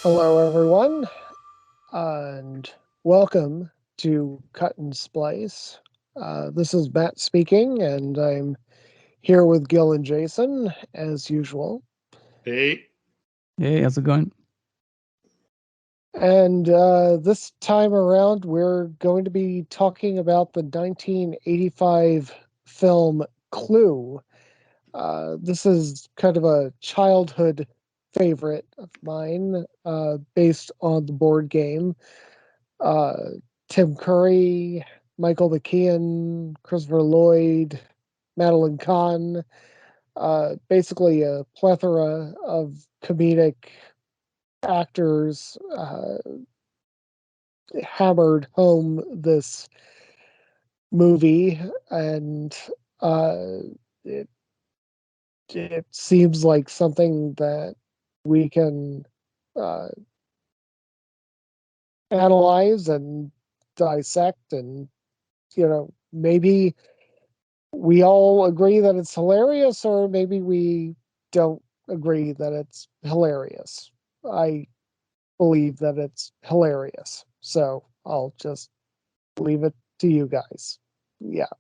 Hello, everyone, and welcome to Cut and Splice. This is Matt speaking, and I'm here with Gil and Jason, as usual. Hey, Hey, how's it going? And this time around, we're going to be talking about the 1985 film Clue. This is kind of a childhood favorite of mine, based on the board game. uh, Tim Curry, Michael McKean, Christopher Lloyd, Madeline Kahn, basically a plethora of comedic actors hammered home this movie, and uh, it it seems like something that we can uh, analyze and dissect, and maybe we all agree that it's hilarious, or maybe we don't agree that it's hilarious. I believe that it's hilarious. So I'll just leave it to you guys. Yeah.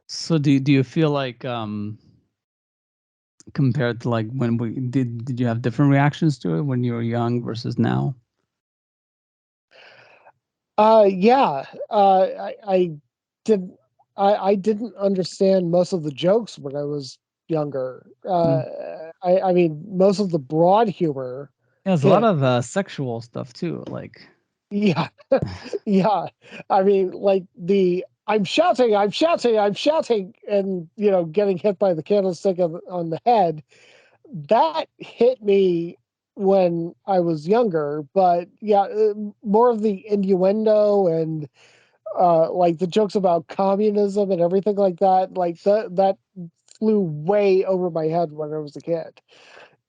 So do you feel like compared to like when we did you have different reactions to it when you were young versus now? Yeah. I did I didn't understand most of the jokes when I was younger. Mm. I mean, most of the broad humor Yeah, there's a lot hit. of sexual stuff too. Like, Yeah. Yeah. I mean, like I'm shouting, I'm shouting, I'm shouting, and getting hit by the candlestick on the head. That hit me when I was younger, but yeah, more of the innuendo and like the jokes about communism and everything like that. Like that flew way over my head when I was a kid.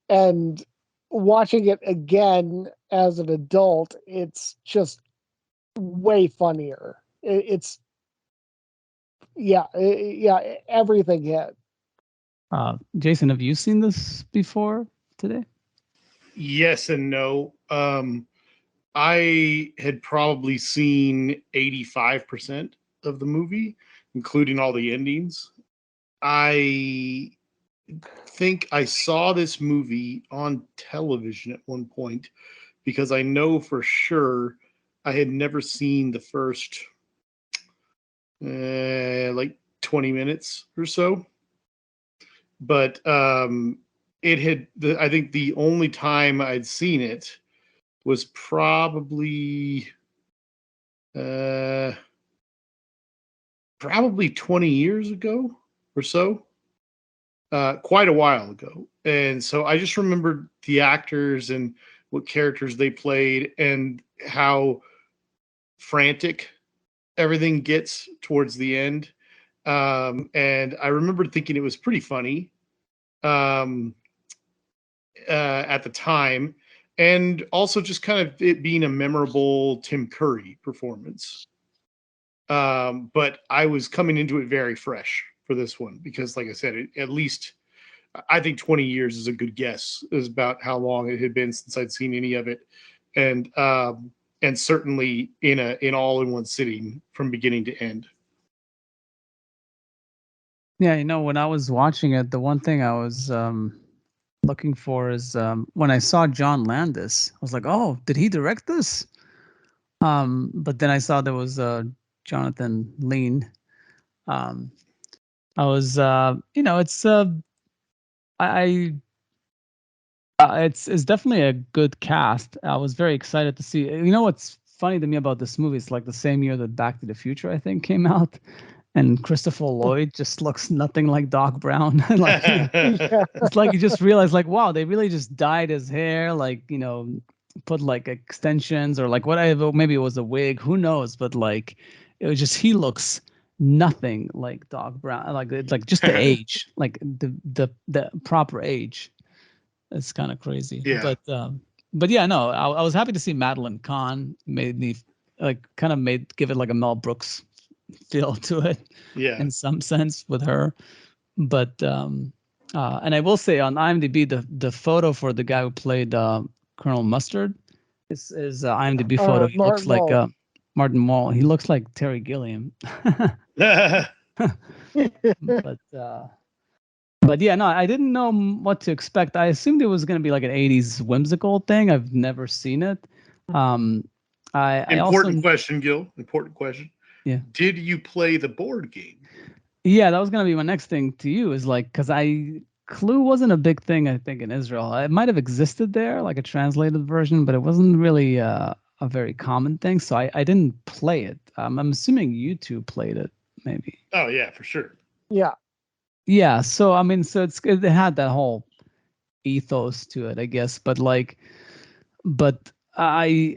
And watching it again as an adult, it's just way funnier. It's yeah, yeah, everything hit. Jason, have you seen this before today? yes and no. I had probably seen 85% of the movie, including all the endings. I think I saw this movie on television at one point because I know for sure I had never seen the first like 20 minutes or so. But it had, I think the only time I'd seen it was uh, probably 20 years ago or so, quite a while ago. And so I just remembered the actors and what characters they played and how frantic everything gets towards the end. And I remember thinking it was pretty funny um, at the time, and also just kind of it being a memorable Tim Curry performance. But I was coming into it very fresh for this one because, like I said, at least I think 20 years is a good guess. Is about how long it had been since I'd seen any of it, and certainly in all in one sitting from beginning to end. Yeah, when I was watching it, the one thing I was looking for is when I saw John Landis, I was like, oh, did he direct this? But then I saw there was Jonathan Lean. Um, I was, it's I it's definitely a good cast. I was very excited to see. You know what's funny to me about this movie? It's like the same year that Back to the Future, I think, came out, and Christopher Lloyd just looks nothing like Doc Brown. Like Yeah. it's like you just realize, like, wow, they really just dyed his hair, like put like extensions or like whatever. Maybe it was a wig. Who knows? But like, it was just he looks nothing like Doc Brown. Like it's like just the age, like the proper age. It's kind of crazy, Yeah, but yeah, no, I was happy to see Madeline Kahn made me like kind of made give it like a Mel Brooks feel to it yeah. in some sense with her. But and I will say on IMDb the photo for the guy who played Colonel Mustard. His IMDb photo. He looks Martin like Mull. Martin Mull. He looks like Terry Gilliam. but yeah, no, I didn't know what to expect. I assumed it was going to be like an 80s whimsical thing. I've never seen it. I Important also, question, Gil. Important question. yeah. Did you play the board game? Yeah, that was going to be my next thing to you, is like, because Clue wasn't a big thing, I think, in Israel. It might have existed there, like a translated version, but it wasn't really a very common thing. So I didn't play it. I'm assuming you two played it, maybe. Oh yeah, for sure. Yeah. Yeah. So I mean, so it had that whole ethos to it, I guess. But like, but I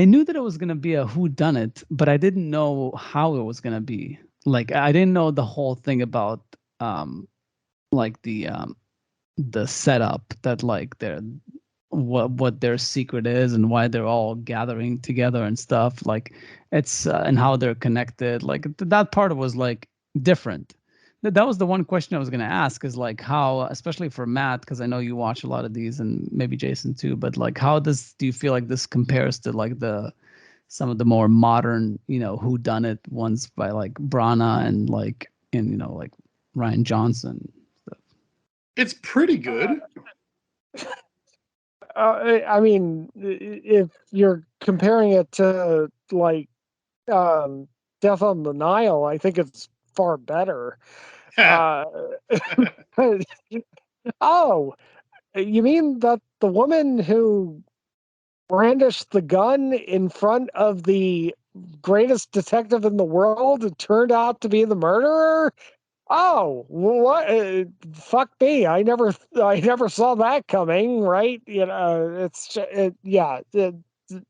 knew that it was gonna be a whodunit, but I didn't know how it was gonna be. Like, I didn't know the whole thing about like the setup, that like their what their secret is and why they're all gathering together and stuff. Like, it's and how they're connected. Like, that part was like different. That was the one question I was going to ask, is like how, especially for Matt, because I know you watch a lot of these, and maybe Jason too, but like how do you feel like this compares to like some of the more modern, whodunit ones by like Brana and like Ryan Johnson stuff? It's pretty good. I mean, if you're comparing it to like Death on the Nile, I think it's far better. Uh, oh, you mean that the woman who brandished the gun in front of the greatest detective in the world turned out to be the murderer? Oh, what? Fuck me! I never saw that coming. Right?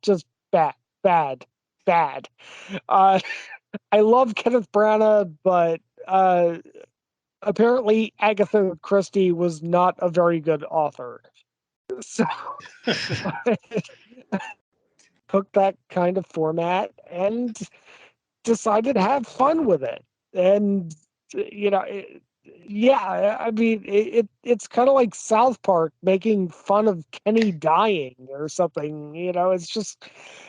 Just bad, bad, bad. Uh, I love Kenneth Branagh, but apparently Agatha Christie was not a very good author. So took that kind of format and decided to have fun with it. And yeah, I mean, it's kind of like South Park making fun of Kenny dying or something. It's just,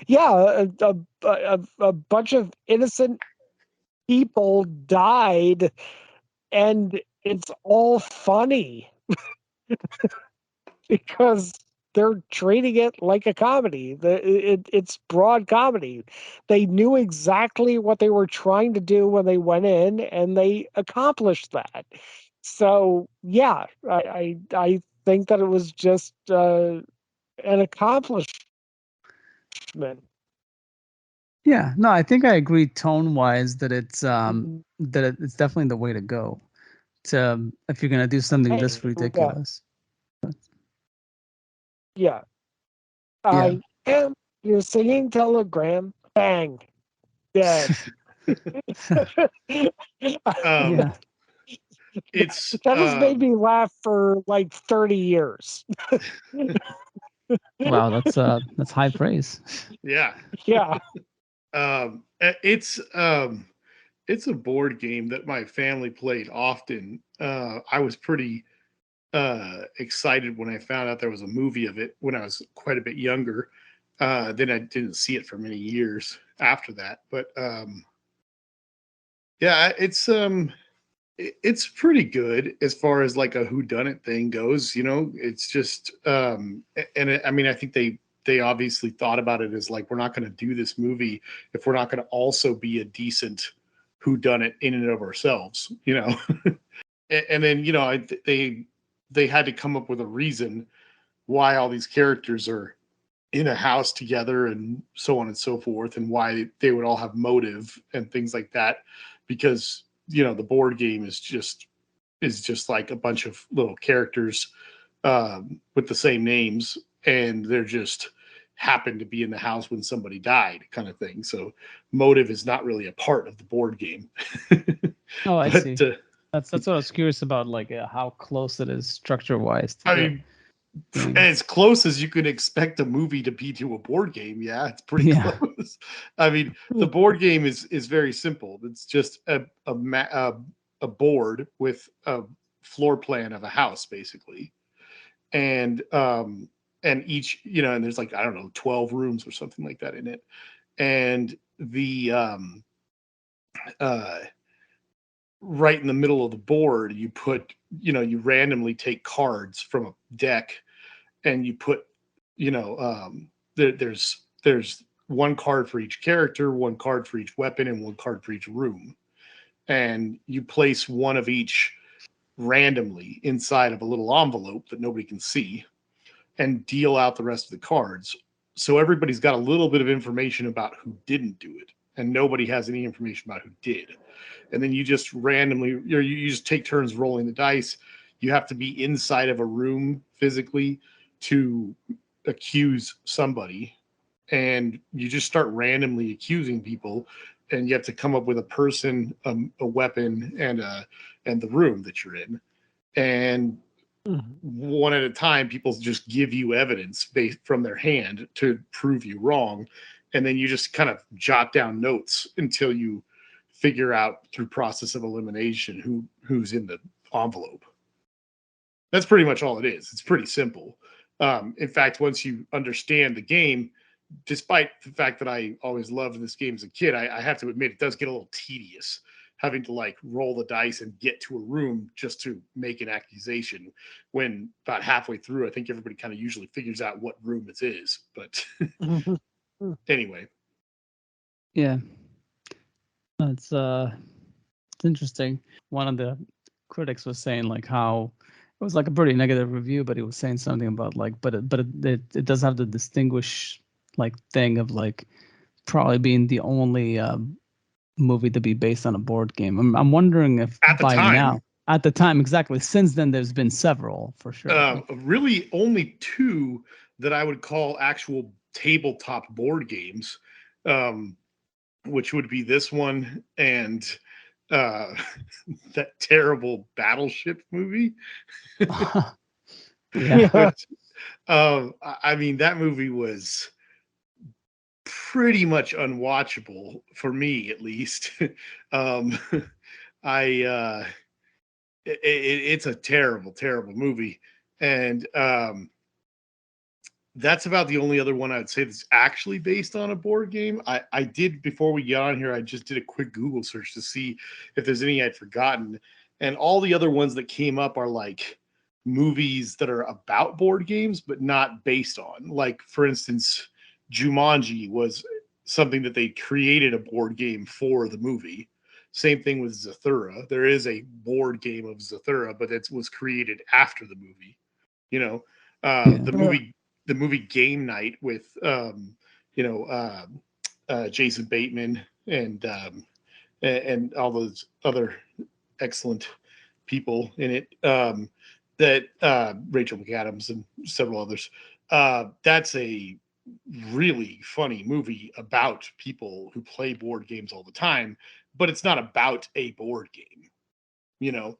yeah, a bunch of innocent people died, and it's all funny because they're treating it like a comedy. It's broad comedy. They knew exactly what they were trying to do when they went in, and they accomplished that. So yeah, I think that it was just an accomplishment. Yeah, no, I think I agree tone wise that it's definitely the way to go, to if you're gonna do something this Hey, yeah, ridiculous. But, yeah. yeah, I am your singing telegram. Bang, dead. um, yeah. it's That has made me laugh for like 30 years. Wow, that's high praise. yeah. Yeah. Um, it's a board game that my family played often. I was pretty excited when I found out there was a movie of it when I was quite a bit younger. Then I didn't see it for many years after that. But yeah, it's pretty good as far as like a whodunit thing goes. It's just I mean, I think they obviously thought about it as like, we're not going to do this movie if we're not going to also be a decent whodunit in and of ourselves. And then they had to come up with a reason why all these characters are in a house together and so on and so forth, and why they would all have motive and things like that, because the board game is just like a bunch of little characters with the same names, and they're just happened to be in the house when somebody died, kind of thing. So motive is not really a part of the board game. Oh, I But see. That's what I was curious about, like how close it is structure wise to I the mean, game. as close as you could expect a movie to be to a board game, yeah, it's pretty Yeah. close. I mean, the board game is very simple. It's just a board with a floor plan of a house, basically. And and each, and there's like, I don't know, 12 rooms or something like that in it. And the right in the middle of the board, you put, you randomly take cards from a deck, and you put, there's one card for each character, one card for each weapon, and one card for each room. And you place one of each randomly inside of a little envelope that nobody can see, and deal out the rest of the cards. So everybody's got a little bit of information about who didn't do it, and nobody has any information about who did. And then you just randomly, you just take turns rolling the dice. You have to be inside of a room physically to accuse somebody, and you just start randomly accusing people, and you have to come up with a person, a weapon, and the room that you're in. And one at a time, people just give you evidence based from their hand to prove you wrong, and then you just kind of jot down notes until you figure out through process of elimination who's in the envelope. That's pretty much all it is. It's pretty simple. In fact, once you understand the game, despite the fact that I always loved this game as a kid, I have to admit it does get a little tedious having to like roll the dice and get to a room just to make an accusation, when about halfway through, I think everybody kind of usually figures out what room it is. But anyway. Yeah. That's it's interesting. One of the critics was saying like how it was like a pretty negative review, but he was saying something about like, but it does have the distinguish like thing of like probably being the only movie to be based on a board game. I'm wondering if at the by time, now, at the time, exactly. Since then, there's been several for sure. Really, only two that I would call actual tabletop board games, which would be this one and that terrible Battleship movie. Yeah. Which, I mean, that movie was pretty much unwatchable for me, at least. It's a terrible, terrible movie, and that's about the only other one I'd say that's actually based on a board game. I did, before we got on here, I just did a quick Google search to see if there's any I'd forgotten, and all the other ones that came up are like movies that are about board games but not based on. Like, for instance, Jumanji was something that they created a board game for the movie. Same thing with Zathura. There is a board game of Zathura, but it was created after the movie. The movie Game Night with Jason Bateman and all those other excellent people in it. That Rachel McAdams and several others. That's a really funny movie about people who play board games all the time, but it's not about a board game. Yeah.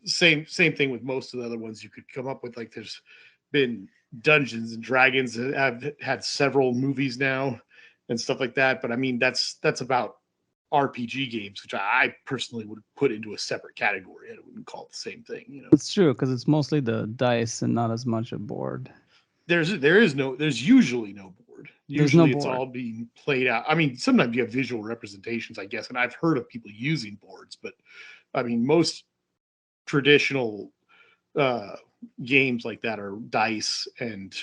Same thing with most of the other ones you could come up with. Like, there's been Dungeons and Dragons that have had several movies now and stuff like that. But I mean, that's about RPG games, which I personally would put into a separate category. I wouldn't call it the same thing. It's true, because it's mostly the dice and not as much a board. There's usually no board. Usually it's all being played out. I mean, sometimes you have visual representations, I guess, and I've heard of people using boards, but I mean, most traditional games like that are dice and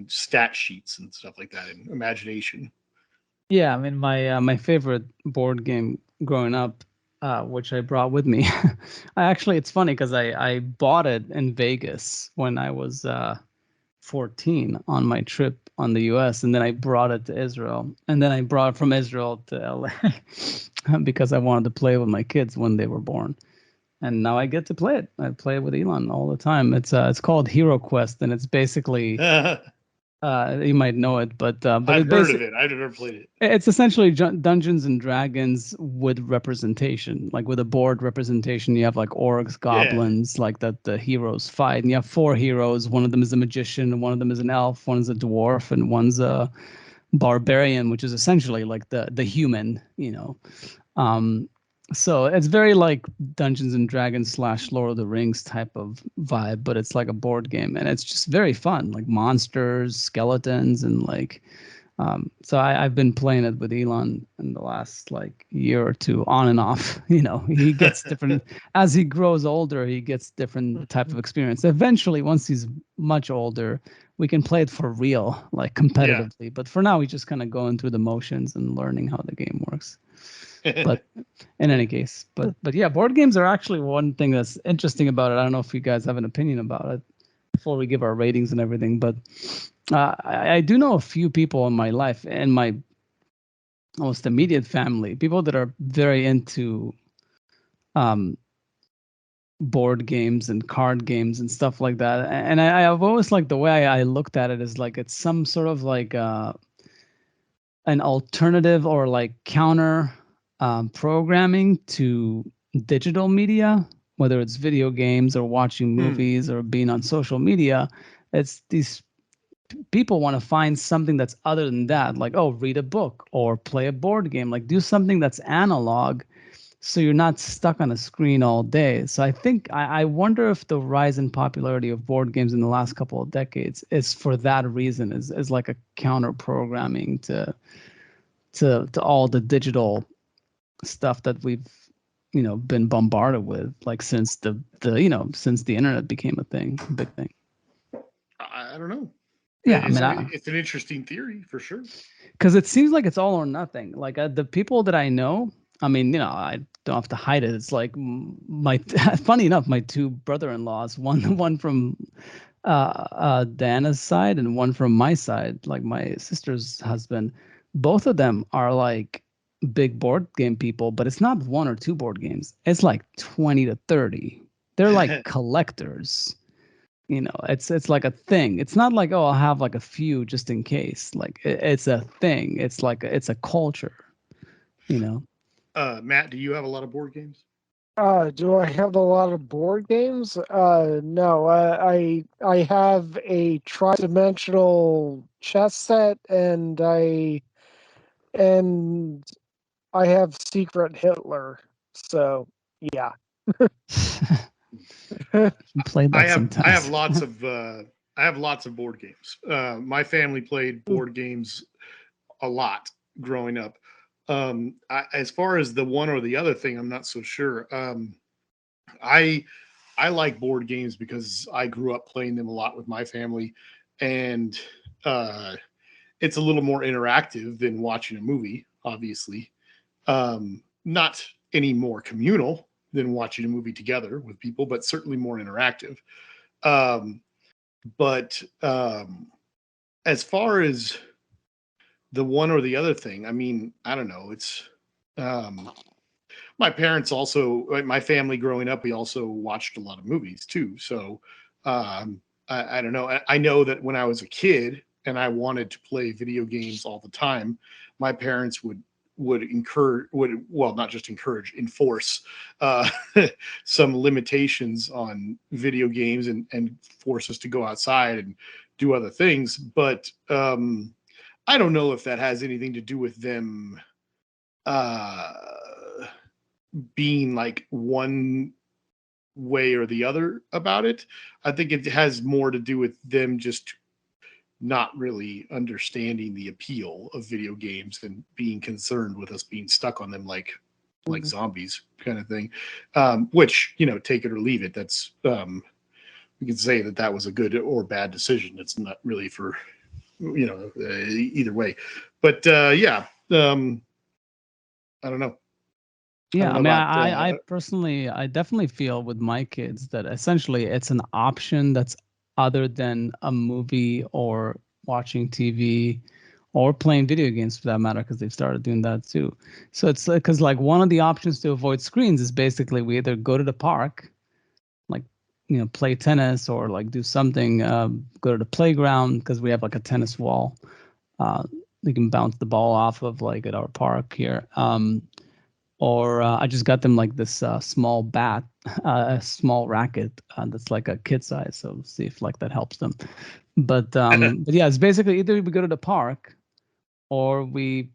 stat sheets and stuff like that, and imagination. Yeah, I mean, my favorite board game growing up, which I brought with me, it's funny because I bought it in Vegas when I was 14 on my trip on the US, and then I brought it to Israel, and then I brought it from Israel to LA because I wanted to play with my kids when they were born. And now I get to play it. I play it with Elon all the time. It's called Hero Quest, and it's basically you might know it, but I've heard of it. I've never played it. It's essentially Dungeons and Dragons with representation, like with a board representation. You have like orcs, goblins, like that the heroes fight, and you have 4 heroes. One of them is a magician, one of them is an elf, one is a dwarf, and one's a barbarian, which is essentially like the human, So it's very like Dungeons and Dragons / Lord of the Rings type of vibe, but it's like a board game, and it's just very fun, like monsters, skeletons, and like. So I've been playing it with Elon in the last like year or two, on and off. He gets different as he grows older. He gets different type of experience. Eventually, once he's much older, we can play it for real, like competitively. But for now, we just kind of going through the motions and learning how the game works. But in any case, but yeah, board games are actually one thing that's interesting about it. I don't know if you guys have an opinion about it before we give our ratings and everything, but I do know a few people in my life and my almost immediate family, people that are very into um, board games and card games and stuff like that. And I've always liked the way I looked at it is like it's some sort of like an alternative or like counter programming to digital media, whether it's video games or watching movies or being on social media. It's these people want to find something that's other than that, like, oh, read a book or play a board game, like do something that's analog so you're not stuck on a screen all day. So I think I wonder if the rise in popularity of board games in the last couple of decades is for that reason, is like a counter programming to all the digital stuff that we've been bombarded with, like since since the internet became a big thing. I don't know. Yeah, I mean, it's an interesting theory for sure. Because it seems like it's all or nothing. Like the people that I know, I mean, I don't have to hide it. It's like my funny enough, my two brother-in-laws, one from Diana's side and one from my side, like my sister's husband. Both of them are like big board game people, but it's not one or two board games. It's like 20 to 30. They're like collectors. It's like a thing. It's not like, oh, I'll have like a few just in case. Like it's a thing. It's like it's a culture. Matt, do you have a lot of board games? Do I have a lot of board games? No. I have a tri-dimensional chess set, and I have Secret Hitler. So yeah. Play that sometimes. I have lots of board games. My family played board games a lot growing up. As far as the one or the other thing, I'm not so sure. I like board games because I grew up playing them a lot with my family, and it's a little more interactive than watching a movie, obviously. Not any more communal than watching a movie together with people, but certainly more interactive. But as far as the one or the other thing, I mean, I don't know. It's my parents also, my family growing up, we also watched a lot of movies too. So I don't know. I know that when I was a kid and I wanted to play video games all the time, my parents would not just encourage, enforce some limitations on video games and force us to go outside and do other things. But I don't know if that has anything to do with them being like one way or the other about it. I think it has more to do with them just not really understanding the appeal of video games and being concerned with us being stuck on them like zombies kind of thing. Which, take it or leave it. That's we can say that was a good or bad decision. It's not really for either way. But yeah, I don't know. Yeah, I mean, I personally, I definitely feel with my kids that essentially it's an option that's other than a movie or watching TV or playing video games for that matter, because they've started doing that too. So it's because like one of the options to avoid screens is basically we either go to the park, like, play tennis or like do something, go to the playground because we have like a tennis wall. We can bounce the ball off of like at our park here. Or I just got them like this small bat, a small racket that's like a kid size. So see if like that helps them. But yeah, it's basically either we go to the park or we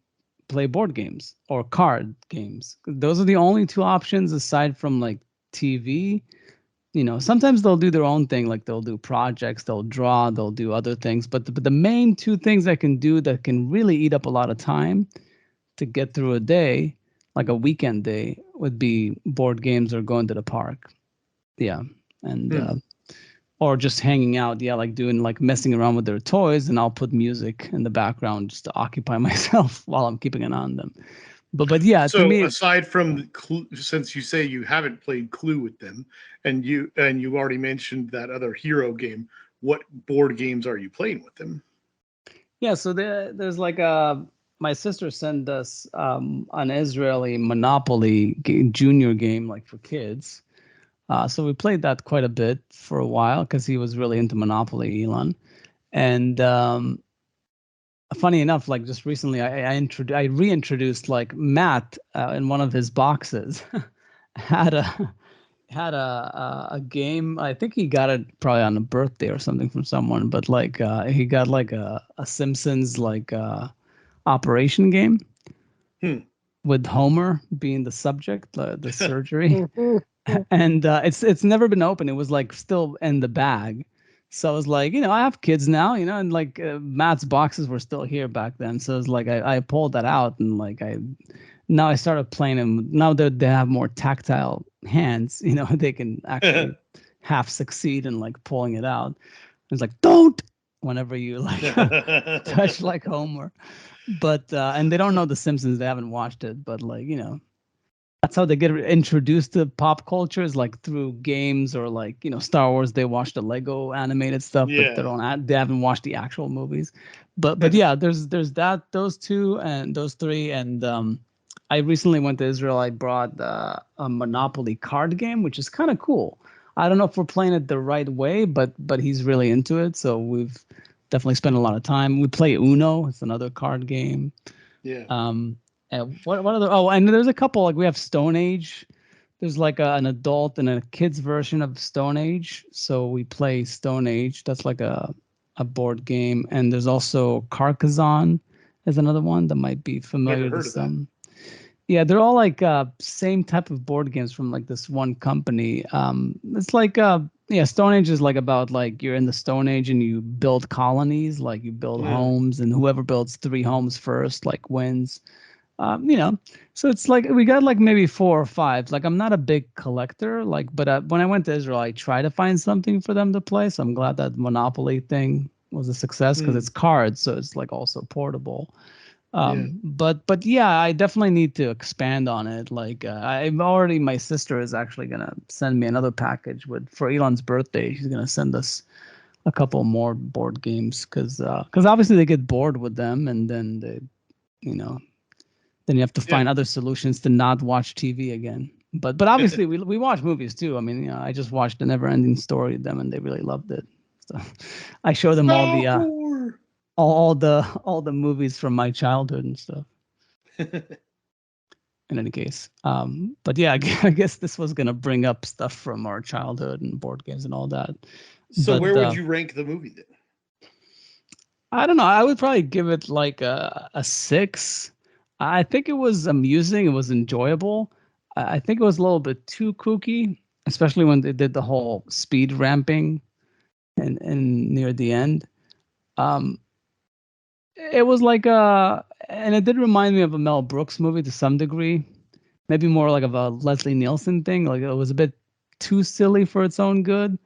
play board games or card games. Those are the only two options aside from like TV. Sometimes they'll do their own thing, like they'll do projects, they'll draw, they'll do other things. But the main two things I can do that can really eat up a lot of time to get through a day, like a weekend day, would be board games or going to the park. Yeah. And or just hanging out, like doing like messing around with their toys, and I'll put music in the background just to occupy myself while I'm keeping an eye on them. But yeah, to So me, aside from Clue, since you say you haven't played Clue with them, and you already mentioned that other hero game, what board games are you playing with them? yeah. So there's like my sister sent us an Israeli Monopoly junior game, like for kids. So we played that quite a bit for a while because he was really into Monopoly, Elon. And funny enough, like just recently, I reintroduced like Matt in one of his boxes had a game. I think he got it probably on a birthday or something from someone, but like he got like a Simpsons like operation game with Homer being the subject, the surgery. And it's never been open. It was like still in the bag. So I was like, I have kids now, and like Matt's boxes were still here back then. So it's like I pulled that out, and like now I started playing them. Now that they have more tactile hands, they can actually half succeed in like pulling it out. It's like, don't, whenever you like touch like Homer. But and they don't know The Simpsons. They haven't watched it, but like, that's how they get introduced to pop culture, is like through games, or like Star Wars. They watch the Lego animated stuff, but they haven't watched the actual movies. But yeah, there's those two and those three, and I recently went to Israel. I brought a Monopoly card game, which is kind of cool. I don't know if we're playing it the right way, but he's really into it, so we've definitely spent a lot of time. We play Uno. It's another card game. Yeah. And what other? Oh, and there's a couple, like we have Stone Age. There's like an adult and a kids version of Stone Age. So we play Stone Age. That's like a board game. And there's also Carcassonne is another one that might be familiar Never to heard of that. some. Yeah, they're all like same type of board games from like this one company. It's like Stone Age is like about like you're in the Stone Age and you build colonies, like you build homes, and whoever builds 3 homes first like wins. So it's like we got like maybe 4 or 5. Like I'm not a big collector, like, but when I went to Israel, I tried to find something for them to play. So I'm glad that Monopoly thing was a success because it's cards, so it's like also portable. But yeah, I definitely need to expand on it. Like my sister is actually gonna send me another package for Elon's birthday. She's gonna send us a couple more board games because obviously they get bored with them, and then you know then you have to find other solutions to not watch TV again. But obviously we watch movies too. I mean, I just watched The Never Ending Story with them, and they really loved it. So I show them all the all the movies from my childhood and stuff. In any case, but yeah, I guess this was gonna bring up stuff from our childhood and board games and all that. So where would you rank the movie then? I don't know. I would probably give it like a 6. I think it was amusing. It was enjoyable. I think it was a little bit too kooky, especially when they did the whole speed ramping and near the end. Um, it was like and it did remind me of a Mel Brooks movie to some degree, maybe more like of a Leslie Nielsen thing. Like it was a bit too silly for its own good.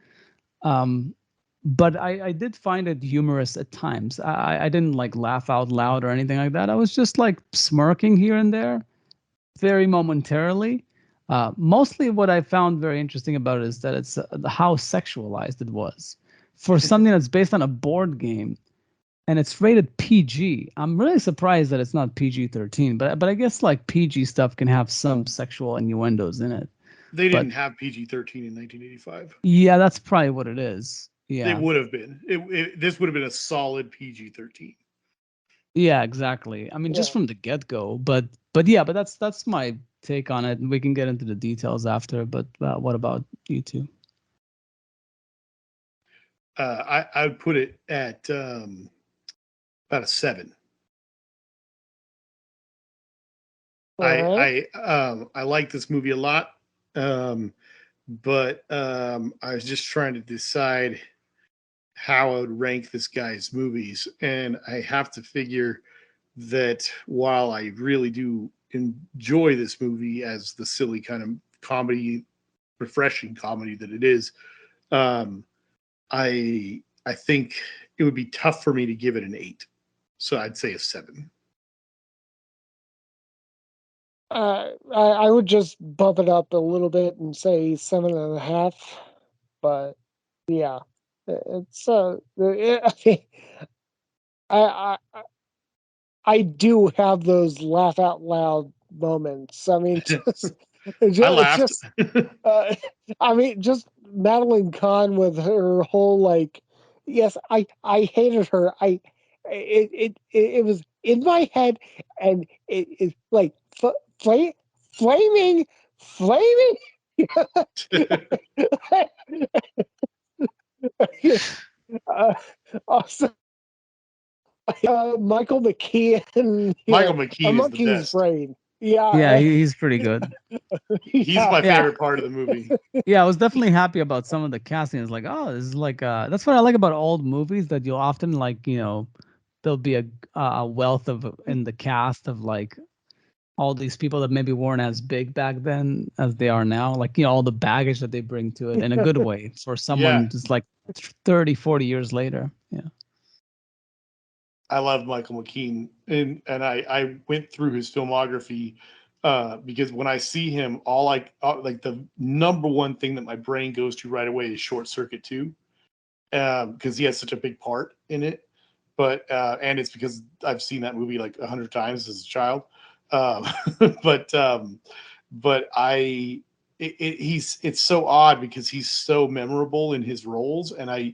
Um, but I did find it humorous at times. I didn't like laugh out loud or anything like that. I was just like smirking here and there, very momentarily. Mostly what I found very interesting about it is that it's how sexualized it was for something that's based on a board game, and it's rated PG. I'm really surprised that it's not PG-13, but I guess like PG stuff can have some sexual innuendos in it. They didn't have PG-13 in 1985. Yeah, that's probably what it is. It Yeah. would have been. This would have been a solid PG-13. Yeah, exactly. I mean, just from the get-go. But that's my take on it, and we can get into the details after. But what about you two? I would put it at about a 7. All right. I like this movie a lot, but I was just trying to decide how I would rank this guy's movies, and I have to figure that while I really do enjoy this movie as the silly kind of comedy, refreshing comedy that it is, um, I think it would be tough for me to give it an 8. So I'd say a 7. I would just bump it up a little bit and say 7.5. But yeah, it's I I I do have those laugh out loud moments. I mean, I it's laughed. just uh, I mean, just Madeline Kahn with her whole like, yes, I hated her. It was in my head, and it like fla- flaming, flaming. uh, also, Michael McKean, Michael a McKean is the monkey's best. brain. Yeah, Yeah, he's pretty good. He's yeah. my Yeah, favorite part of the movie. yeah, I was definitely happy about some of the casting. It's like, oh, this is like that's what I like about old movies, that you'll often like, there'll be a wealth of in the cast of like all these people that maybe weren't as big back then as they are now, like, all the baggage that they bring to it in a good way for Yeah, someone just like 30, 40 years later. Yeah. I love Michael McKean, and I went through his filmography because when I see him, like the number one thing that my brain goes to right away is Short Circuit 2, because he has such a big part in it. But and it's because I've seen that movie like 100 times as a child. Um, but um, but it's so odd because he's so memorable in his roles, and I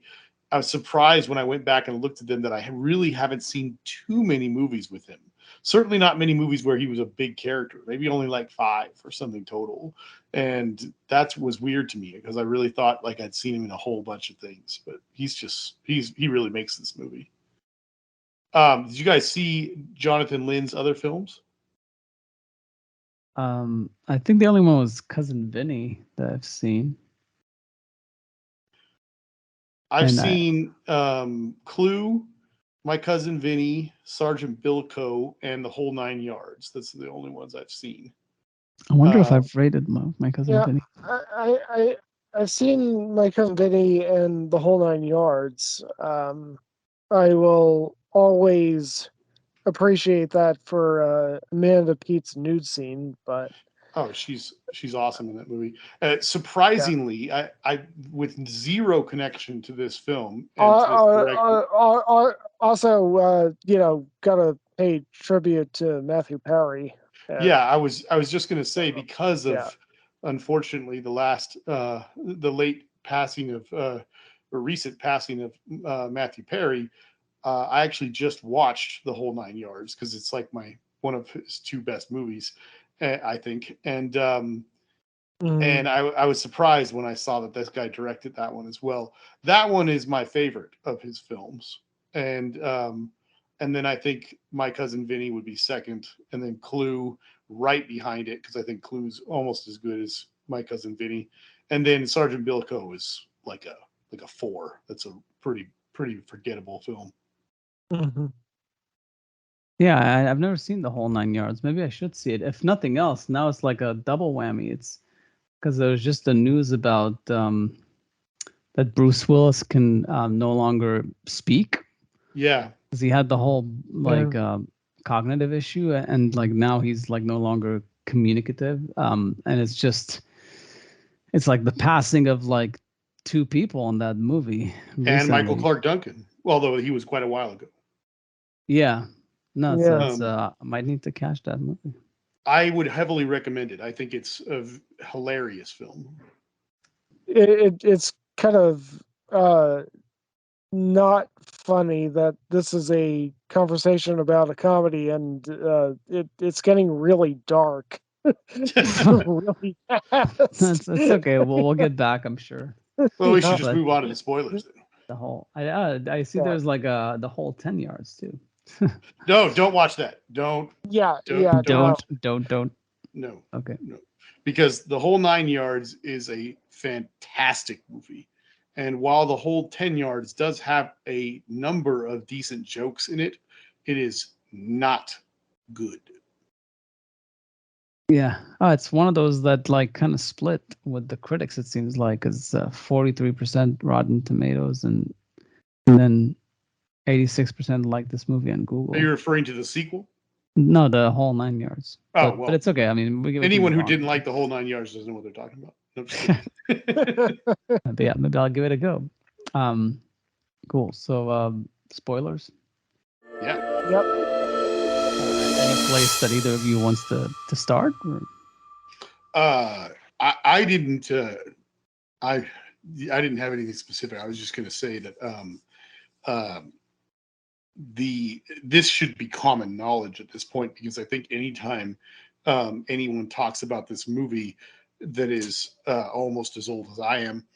was surprised when I went back and looked at them that I really haven't seen too many movies with him. Certainly not many movies where he was a big character. Maybe only like 5 or something total, and that was weird to me because I really thought like I'd seen him in a whole bunch of things. But he really makes this movie. Did you guys see Jonathan Lynn's other films? I think the only one was Cousin Vinny that I've seen. I've And seen Clue, My Cousin Vinny, Sergeant Bilko, and The Whole Nine Yards. That's the only ones I've seen. I wonder if Uh, I've rated my Cousin Yeah, Vinny. I've seen My Cousin Vinny and the whole 9 yards. I will always appreciate that for Amanda Pete's nude scene, but oh, she's awesome in that movie. yeah. Surprisingly, I with zero connection to this film and to this director. Also, gotta pay tribute to Matthew Perry. Yeah, And I was just going to say because yeah, of unfortunately the late passing of or recent passing of Matthew Perry. I actually just watched The Whole Nine Yards because it's like my one of his 2 best movies, I think. And mm, I was surprised when I saw that this guy directed that one as well. That one is my favorite of his films, and then I think My Cousin Vinny would be second, and then Clue right behind it because I think Clue's almost as good as My Cousin Vinny, and then Sergeant Bilko is like a 4. That's a pretty forgettable film. mhm. Yeah, I've never seen The Whole Nine Yards. Maybe I should see it. If nothing else, now it's like a double whammy. It's because there was just the news about that Bruce Willis can no longer speak Yeah, because he had the whole Yeah. like cognitive issue, and like now he's like no longer communicative. And it's like the passing of like 2 people in that movie and Michael recently. Clark Duncan, although he was quite a while ago. Yeah, no, so Yeah. it's I might need to catch that movie. I would heavily recommend it. I think it's a hilarious film. It's kind of uh not funny that this is a conversation about a comedy, and it's getting really dark really fast. It's okay. We'll get back, I'm sure. Well, we should Yeah, just But move on to the spoilers then. the whole I see yeah. there's like the whole 10 yards too. No, don't watch that. Don't Yeah, don't yeah, don't Don't. no. Okay. No. Because The Whole Nine Yards is a fantastic movie. And while The Whole 10 Yards does have a number of decent jokes in it, it is not good. Yeah. Oh, it's one of those that like kind of split with the critics. It seems like it's 43% Rotten Tomatoes, and then 86% like this movie on Are Google. you referring to the sequel? No, The Whole 9 Yards. Oh, But well, it's okay. I mean, we can anyone move who on. didn't like The Whole 9 Yards doesn't know what they're talking about. No, I'm just kidding. Maybe I'll give it a go. Cool. So, spoilers. Yeah. yep. Any place that either of you wants to start? Or? I didn't I didn't have anything specific. I was just going to say that this should be common knowledge at this point, because I think anytime anyone talks about this movie that is almost as old as I am,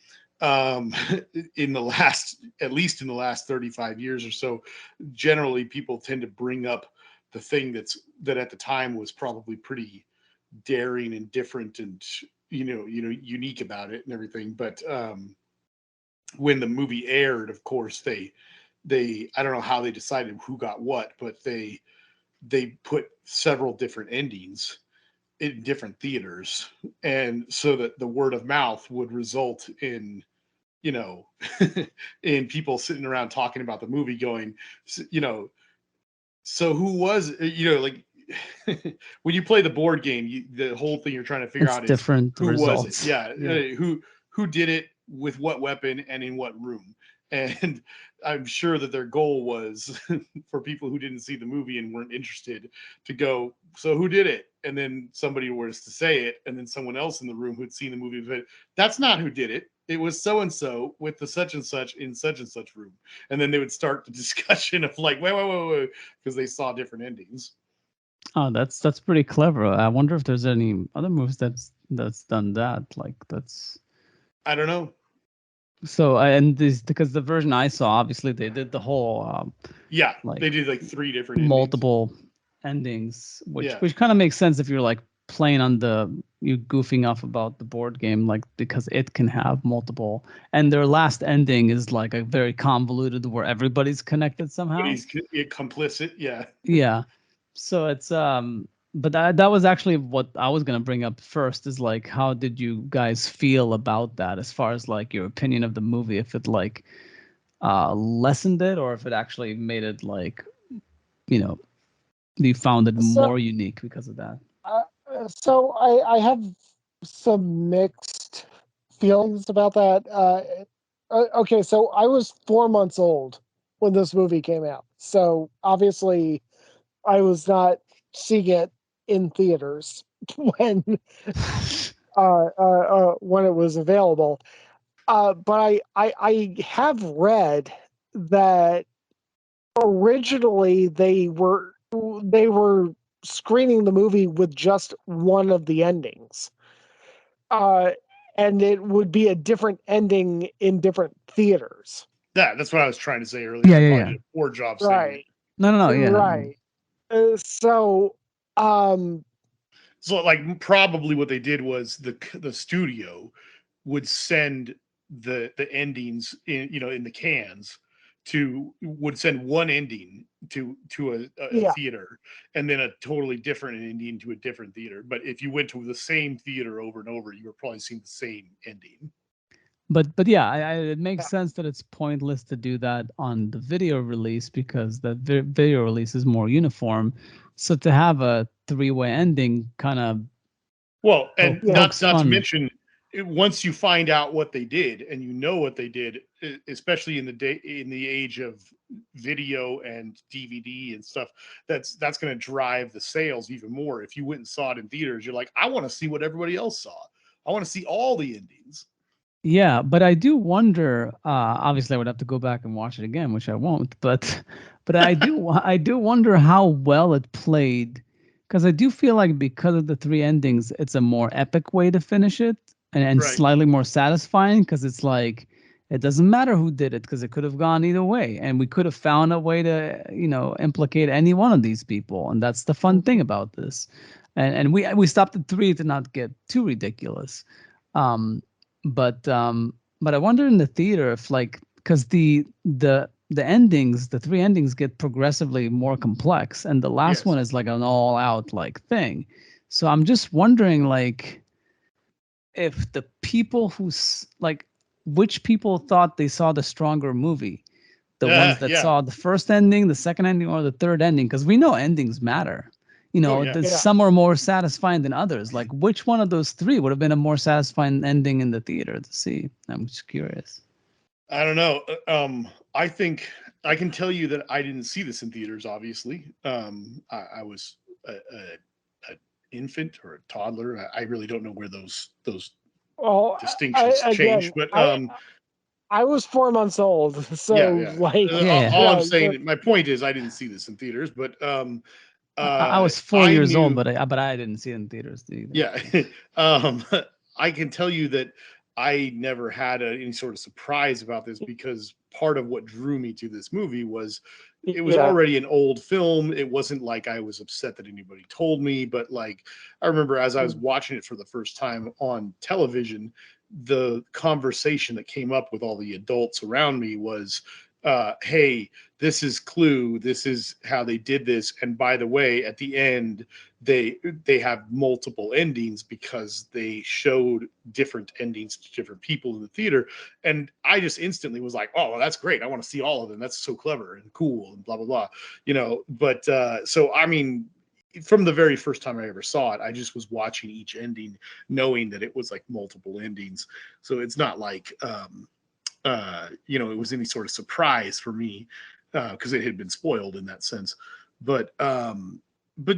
in the last, at least in the last 35 years or so, generally people tend to bring up the thing that at the time was probably pretty daring and different and unique about it and everything. But when the movie aired, of course, they I don't know how they decided who got what, but they put several different endings in different theaters, and so that the word of mouth would result in in people sitting around talking about the movie, going, so who was, like when you play the board game, the whole thing you're trying to figure It's out is different who was it. results. Yeah, Yeah. who did it, with what weapon, and in what room. And I'm sure that their goal was for people who didn't see the movie and weren't interested to go, so who did it? And then somebody was to say it, and then someone else in the room who'd seen the movie said, that's not who did it. It was so and so with the such and such in such and such room. And then they would start the discussion of like, wait, because they saw different endings. Oh, that's pretty clever. I wonder if there's any other movies that's done that. Like that's. I don't know. So and this, because the version I saw, obviously they did the whole Yeah, like they did like 3 different endings. multiple endings, which Yeah. which kind of makes sense if you're like playing on you goofing off about the board game, like because it can have multiple, and their last ending is like a very convoluted where everybody's connected somehow. But he's complicit. Yeah. Yeah. So it's but that was actually what I was gonna bring up first, is like, how did you guys feel about that, as far as like your opinion of the movie, if it like lessened it, or if it actually made it like, you found it So, more unique because of that. so I have some mixed feelings about that. Okay, so I was 4 months old when this movie came out, so obviously I was not seeing it in theaters when when it was available. But I have read that originally they were screening the movie with just one of the endings, uh, and it would be a different ending in different theaters. That's what I was trying to say earlier. Yeah, I yeah, probably yeah. did a poor job saying it. Right. No, yeah. Right. So, So like probably what they did was the studio would send the endings in the cans, would send one ending to a yeah. theater, and then a totally different ending to a different theater. But if you went to the same theater over and over, you were probably seeing the same ending. But yeah, it makes sense that it's pointless to do that on the video release, because the video release is more uniform. So to have a three-way ending kind of Well, and not pokes to fun. mention, once you find out what they did and you know what they did, especially in the age of video and DVD and stuff, that's going to drive the sales even more. If you went and saw it in theaters, you're like, I want to see what everybody else saw. I want to see all the endings. Yeah, but I do wonder. Obviously, I would have to go back and watch it again, which I won't. But I do wonder how well it played, because I do feel like because of the three endings, it's a more epic way to finish it, and Right. slightly more satisfying, because it's like it doesn't matter who did it because it could have gone either way, and we could have found a way to, implicate any one of these people, and that's the fun thing about this. And we stopped at 3 to not get too ridiculous. Um, but I wonder in the theater if, like, because the endings, the 3 endings get progressively more complex, and the last one is like an all out like thing. So I'm just wondering, like, if the people which people thought they saw the stronger movie, the ones that saw the first ending, the second ending, or the third ending, because we know endings matter. Some are more satisfying than others. Like, which one of those 3 would have been a more satisfying ending in the theater to see? I'm just curious. I don't know. I think I can tell you that I didn't see this in theaters. Obviously, I was a infant or a toddler. I really don't know where those distinctions change. But I was 4 months old, so all I'm saying. My point is, I didn't see this in theaters, but I was 4 years old, but I didn't see it in theaters either. Yeah, I can tell you that I never had any sort of surprise about this, because part of what drew me to this movie was it was already an old film. It wasn't like I was upset that anybody told me, but like I remember as I was watching it for the first time on television, the conversation that came up with all the adults around me was, hey, this is Clue, this is how they did this, and by the way, at the end they have multiple endings because they showed different endings to different people in the theater. And I just instantly was like, oh, well, that's great, I want to see all of them, that's so clever and cool and blah blah blah. But so I mean, from the very first time I ever saw it, I just was watching each ending knowing that it was like multiple endings. So it's not like it was any sort of surprise for me, because it had been spoiled in that sense. But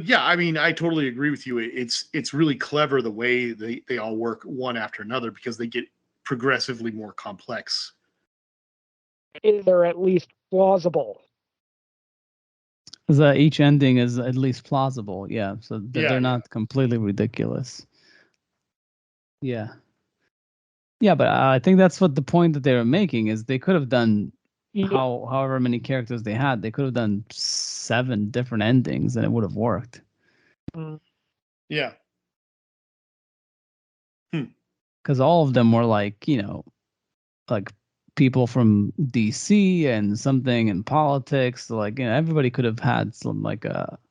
yeah, I mean, I totally agree with you. It's really clever the way they all work one after another, because they get progressively more complex. They're at least plausible. Because each ending is at least plausible, so they're not completely ridiculous. Yeah, but I think that's what the point that they were making is they could have done however many characters they had. They could have done 7 different endings and it would have worked. Yeah. Because all of them were like, like people from DC and something in politics. Like, everybody could have had some like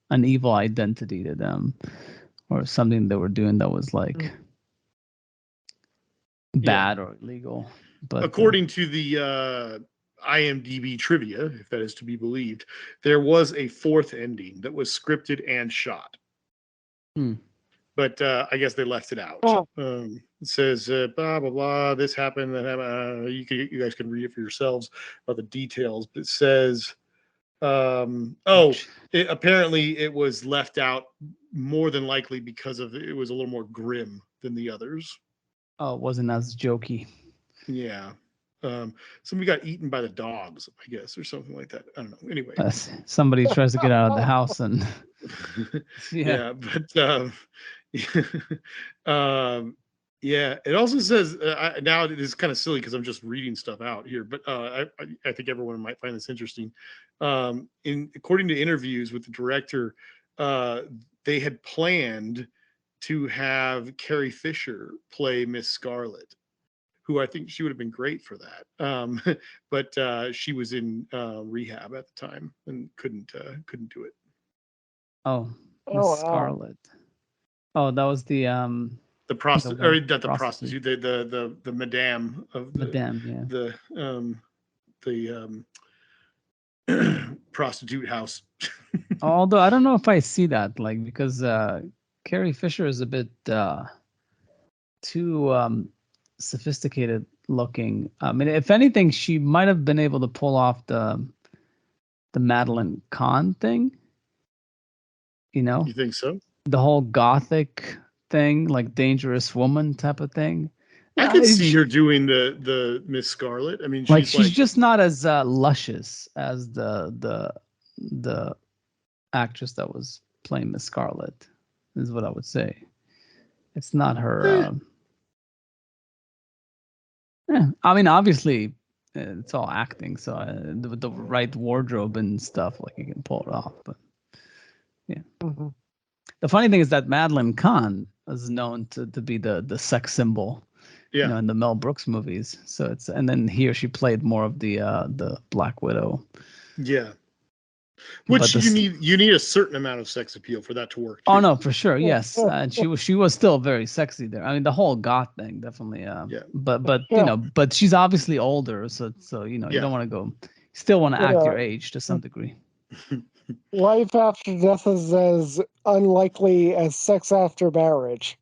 an evil identity to them, or something they were doing that was like bad or illegal. But according to the IMDb trivia, if that is to be believed, there was a 4th ending that was scripted and shot. But I guess they left it out. It says blah blah blah. This happened. You guys can read it for yourselves about the details. But it says, apparently it was left out more than likely because it was a little more grim than the others. Oh, it wasn't as jokey. Yeah. Somebody got eaten by the dogs, I guess, or something like that. I don't know. Anyway, somebody tries to get out of the house and but it also says now it is kind of silly because I'm just reading stuff out here, but I think everyone might find this interesting. According to interviews with the director, they had planned to have Carrie Fisher play Miss Scarlet, who I think she would have been great for that. But she was in rehab at the time and couldn't do it. Oh, Miss Scarlet. Oh, that was the prostitute, or not the prostitute, the madame of the madame, the prostitute house. Although I don't know if I see that, like, because Carrie Fisher is a bit too sophisticated looking. I mean, if anything, she might have been able to pull off the Madeline Kahn thing. You think so? The whole gothic thing, like Dangerous Woman type of thing. I could see her doing the Miss Scarlet. I mean, she's just not as luscious as the actress that was playing Miss Scarlet, is what I would say. It's not her. I mean, obviously, It's all acting, so with the right wardrobe and stuff, like you can pull it off. But yeah, the funny thing is that Madeline Kahn is known to be the sex symbol, Yeah. in the Mel Brooks movies. So and then here she played more of the Black Widow. Yeah. Which you need a certain amount of sex appeal for that to work too. Oh no, for sure, yes. And she was still very sexy there. I mean, the whole goth thing definitely. Yeah. But but she's obviously older, so you don't want to go. You still want to act your age to some degree. Life after death is as unlikely as sex after marriage.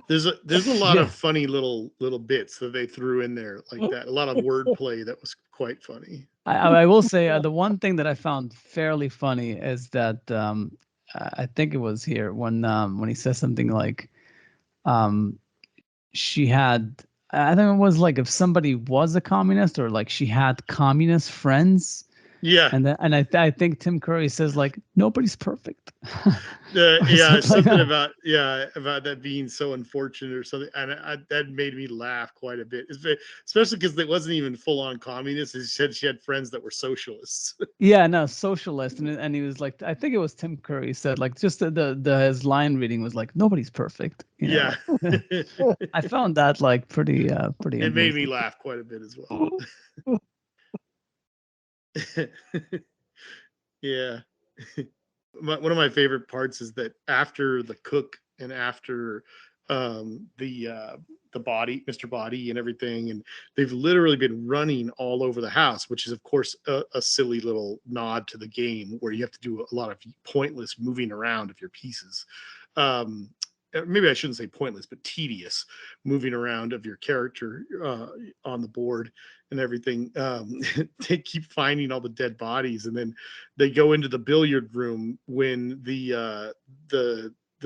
There's a lot of funny little bits that they threw in there like that. A lot of wordplay that was quite funny. I will say the one thing that I found fairly funny is that I think it was here when he says something like she had, I think it was like if somebody was a communist or like she had communist friends. Yeah. And I think Tim Curry says like nobody's perfect. Yeah, something about that being so unfortunate or something, and that made me laugh quite a bit, especially because it wasn't even full on communist. She said she had friends that were socialists. Yeah, no, socialist, and he was like, I think it was Tim Curry said like just the his line reading was like nobody's perfect. Yeah, I found that like pretty. It made me laugh quite a bit as well. Yeah. One of my favorite parts is that after the cook and after the body, Mr. Body and everything, and they've literally been running all over the house, which is of course a silly little nod to the game where you have to do a lot of pointless moving around of your pieces. Maybe I shouldn't say pointless, but tedious moving around of your character on the board and everything. They keep finding all the dead bodies, and then they go into the billiard room when the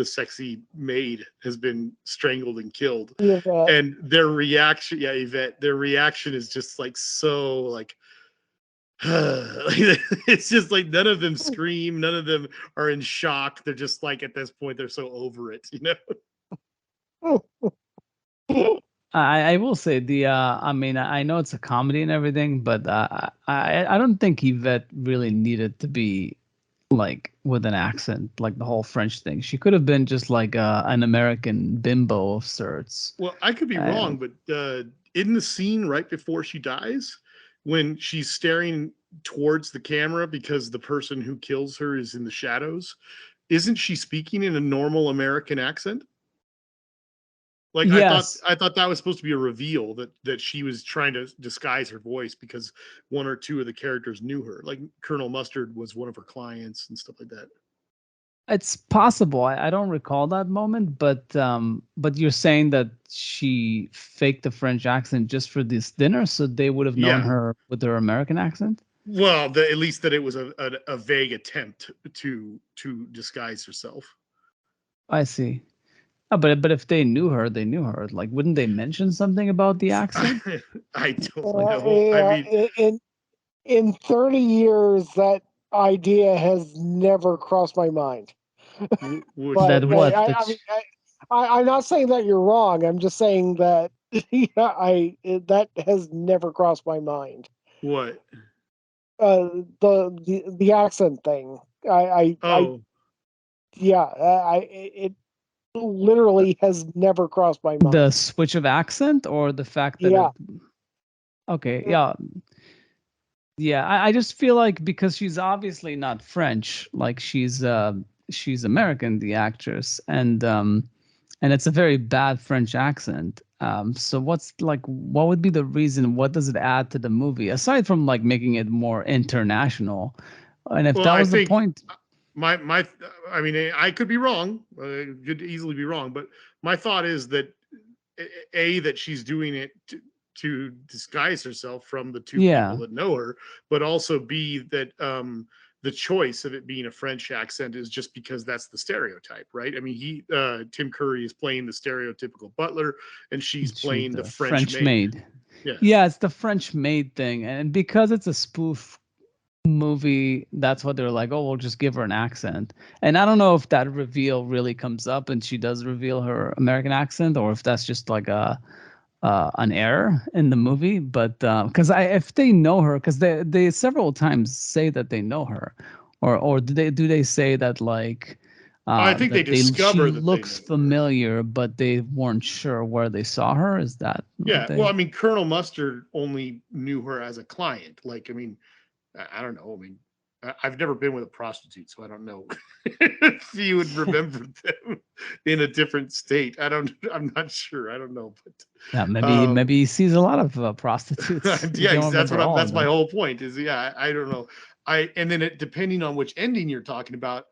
sexy maid has been strangled and killed. Yvette. And their reaction, Yvette, their reaction is just like so like. It's just like none of them scream, none of them are in shock. They're just like at this point they're so over it, I will say I mean I know it's a comedy and everything, but I don't think Yvette really needed to be like with an accent, like the whole French thing. She could have been just like an American bimbo of sorts. Well, I could be wrong, but in the scene right before she dies, when she's staring towards the camera because the person who kills her is in the shadows, isn't she speaking in a normal American accent? Like, yes. I thought that was supposed to be a reveal that she was trying to disguise her voice because one or two of the characters knew her. Like Colonel Mustard was one of her clients and stuff like that. It's possible. I don't recall that moment, but you're saying that she faked the French accent just for this dinner, so they would have known her with her American accent. Well, at least that it was a vague attempt to disguise herself. I see. Oh, but if they knew her, they knew her. Like, wouldn't they mention something about the accent? I don't know. I mean, in 30 years, that idea has never crossed my mind. I'm not saying that you're wrong. I'm just saying that that has never crossed my mind. What? The accent thing. It literally has never crossed my mind. The switch of accent or the fact that I just feel like because she's obviously not French, like she's American, the actress, and it's a very bad French accent. So what would be the reason? What does it add to the movie aside from like making it more international? And if that was the point, I mean, I could be wrong. Could easily be wrong, but my thought is that that she's doing it to disguise herself from the two people that know her, but also B, that the choice of it being a French accent is just because that's the stereotype, right? I mean, Tim Curry is playing the stereotypical butler, and she's playing the French maid. Yeah, it's the French maid thing, and because it's a spoof movie, that's what they're like, oh, we'll just give her an accent. And I don't know if that reveal really comes up and she does reveal her American accent, or if that's just like a an error in the movie, but because if they know her, because they several times say that they know her, or do they say that like I think they that she discover that they looks know her. familiar, but they weren't sure where they saw her? Is that what Yeah, they? well, I mean, Colonel Mustard only knew her as a client. Like, I mean, I don't know. I mean, I've never been with a prostitute, so I don't know if you would remember them in a different state. I'm not sure. I don't know, Yeah, but maybe he sees a lot of prostitutes. You yeah, don't remember all that's of my them. whole point. Is yeah, I don't know. And then depending on which ending you're talking about,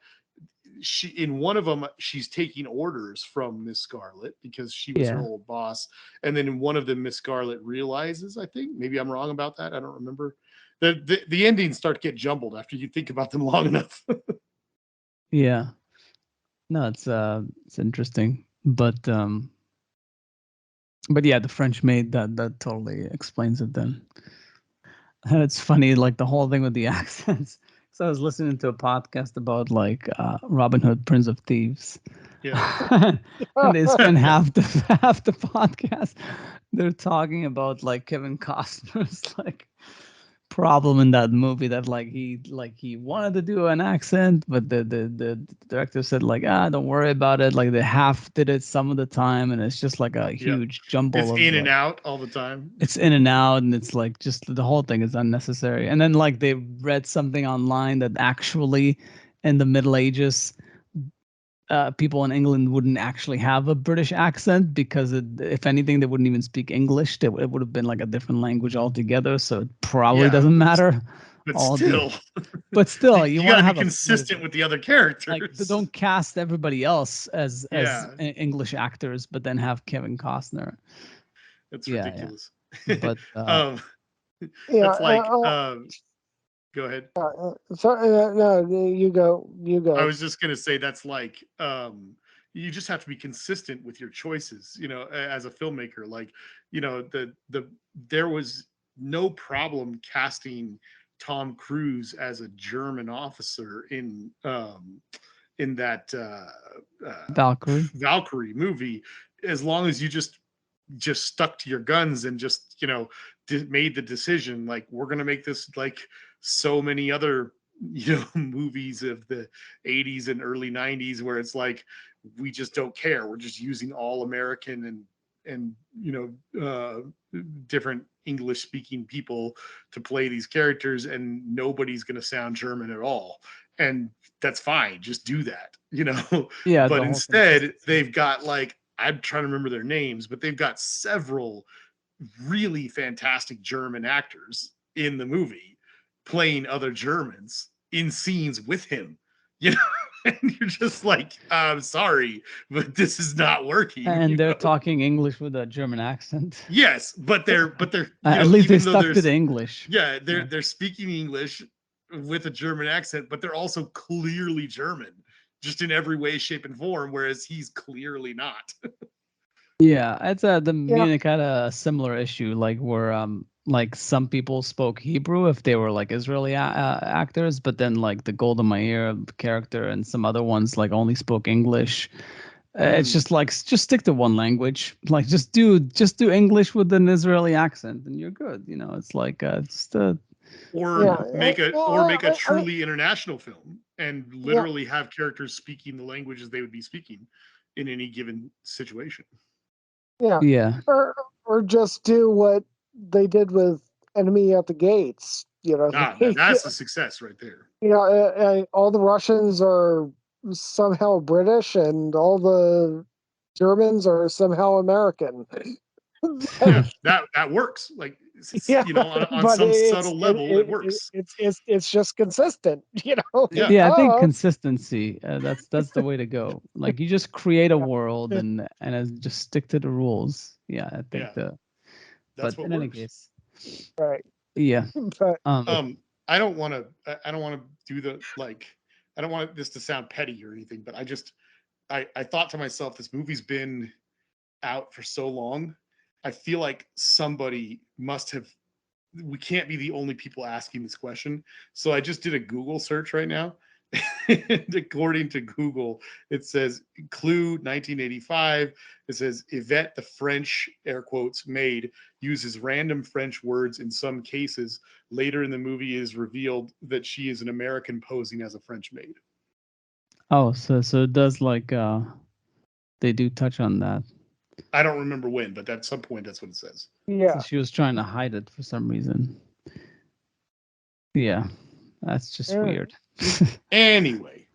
she in one of them she's taking orders from Miss Scarlet because she was her Yeah. old boss, and then in one of them Miss Scarlet realizes, I think maybe I'm wrong about that, I don't remember. The endings start to get jumbled after you think about them long enough. Yeah. No, it's interesting, but yeah, the French maid, that totally explains it then. It's funny, like the whole thing with the accents. So I was listening to a podcast about like Robin Hood, Prince of Thieves, Yeah. and they spend half the podcast they're talking about like Kevin Costner's like problem in that movie, that like he wanted to do an accent, but the director said like, don't worry about it, like they half did it some of the time, and it's just like a Yep. huge jumble It's of in and like, out all the time. it's in and out, and it's like just the whole thing is unnecessary. And then like they read something online that actually in the Middle Ages, people in England wouldn't actually have a British accent, because if anything, they wouldn't even speak English. It would have been like a different language altogether. So it probably Yeah, doesn't matter. but All the, still, but still, you you want got to to be have a consistent flavor. with the other Like, characters. don't cast everybody else as Yeah, English actors, but then have Kevin Costner. that's Yeah, yeah. ridiculous. But um, Yeah. that's like, go ahead. So no, you I go. was just gonna say that's like, you just have to be consistent with your choices, as a filmmaker. Like, there was no problem casting Tom Cruise as a German officer in that Valkyrie. Valkyrie movie, as long as you just stuck to your guns and just made the decision, like, we're going to make this like so many other movies of the 80s and early 90s, where it's like, we just don't care, we're just using all American and different English speaking people to play these characters, and nobody's going to sound German at all, and that's fine, just do that. Yeah, But the whole instead consistency. they've got, like, I'm trying to remember their names, but they've got several really fantastic German actors in the movie playing other Germans in scenes with him. You know, and you're just like, I'm sorry, but this is not working. And they're talking English with a German accent. Yes, but they're At least they even though stuck to there's the English. yeah, Yeah. they're speaking English with a German accent, but they're also clearly German, just in every way, shape, and form, whereas he's clearly not. Yeah, it's the Yeah. Munich had a similar issue, like where like some people spoke Hebrew if they were like Israeli actors, but then like the Golda Meir character and some other ones like only spoke English. It's just like, just stick to one language. Like just do English with an Israeli accent, and you're good. It's like Yeah. Make a truly international film and Yeah. literally have characters speaking the languages they would be speaking in any given situation. Yeah. yeah. Or just do what they did with Enemy at the Gates. That's a success right there. All the Russians are somehow British, and all the Germans are somehow American. Yeah, that works. Like, Yeah, on but some subtle level, it works. it's just consistent. Yeah. Yeah, I think Oh, consistency. That's the way to go. Like you just create a world and just stick to the rules. Yeah, I think Yeah, but that's what in any works. case, right. yeah. But I don't want to do the, like, I don't want this to sound petty or anything, but I thought to myself, this movie's been out for so long. I feel like somebody must have, we can't be the only people asking this question. So I just did a Google search right now. And according to Google, it says Clue 1985. It says Yvette, the French air quotes maid, uses random French words in some cases. Later in the movie, it is revealed that she is an American posing as a French maid. Oh, so it does like they do touch on that. I don't remember when, but at some point, that's what it says. Yeah. So she was trying to hide it for some reason. Yeah, that's just Yeah. weird. Anyway,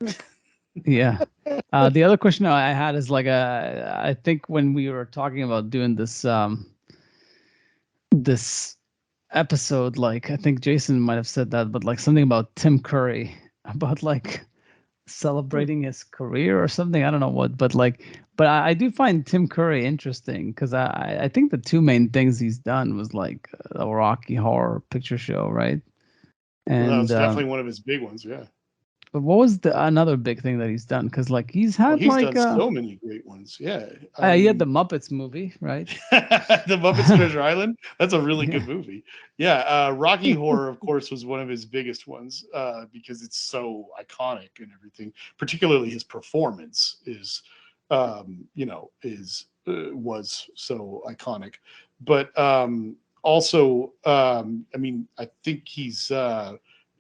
Yeah. The other question I had is like I think when we were talking about doing this episode, like I think Jason might have said that, but like something about Tim Curry, about like celebrating his career or something. I don't know what, but I do find Tim Curry interesting because I think the two main things he's done was like a Rocky Horror Picture Show, right? well, that was And definitely one of his big ones. Yeah. but what was the another big thing that he's done? Because like he's Well, had he's like done so many great ones. Yeah. he had the Muppets movie, right? The Muppets Treasure Island. That's a really Yeah. good movie. Yeah. Rocky Horror, of course, was one of his biggest ones because it's so iconic and everything. Particularly his performance is, was so iconic. But also, I mean, I think he's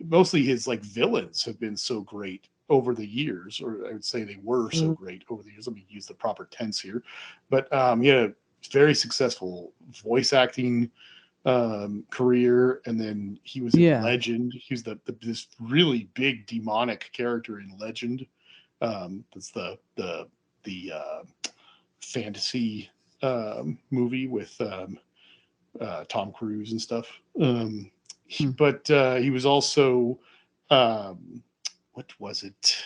mostly his like villains have been so great over the years, or I would say they were so great over the years. Let me use the proper tense here. But yeah, very successful voice acting career, and then he was in Yeah. Legend. He was this really big demonic character in Legend. That's the fantasy movie with Tom Cruise and stuff. But he was also what was it?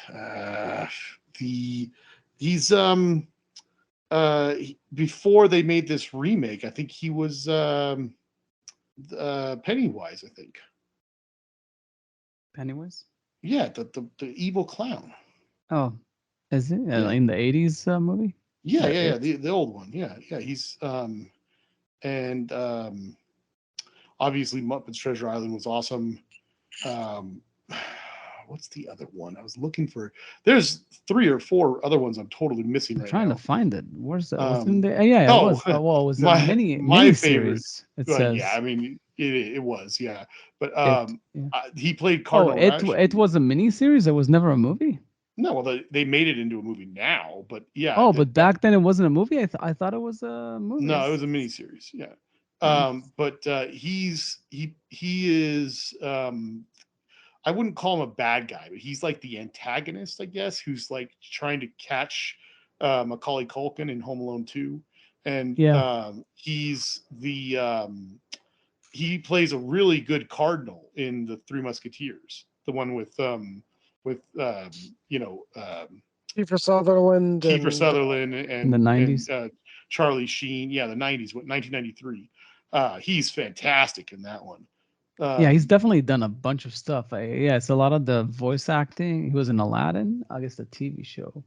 He's before they made this remake, I think he was Pennywise, I think. Pennywise. Yeah, the evil clown. Oh, is it Yeah. in the 80s movie? Yeah, the old one. Yeah. He's and obviously Muppets Treasure Island was awesome. What's the other one? I was looking for. There's 3 or 4 other ones I'm totally missing I'm right trying now. to find it. Where's that? Was it in there? Yeah, it was. Well, it was a my mini favorite. series. It Well, says. yeah, I mean it was, yeah. But Yeah. he played Oh, Cardinal it Rush. was a mini series. It was never a movie. No, well, they made it into a movie now, but yeah. Oh, but back then it wasn't a movie. I thought it was a movie. No, it was a miniseries. Yeah. But he is I wouldn't call him a bad guy, but he's like the antagonist, I guess, who's like trying to catch Macaulay Culkin in Home Alone 2. And Yeah. he's he plays a really good cardinal in the Three Musketeers, the one with Kiefer Sutherland. Kiefer Sutherland in the 90s. and Charlie Sheen. Yeah, the 90s, 1993. He's fantastic in that one. Yeah, he's definitely done a bunch of stuff. Yeah, it's a lot of the voice acting. He was in Aladdin, I guess the TV show.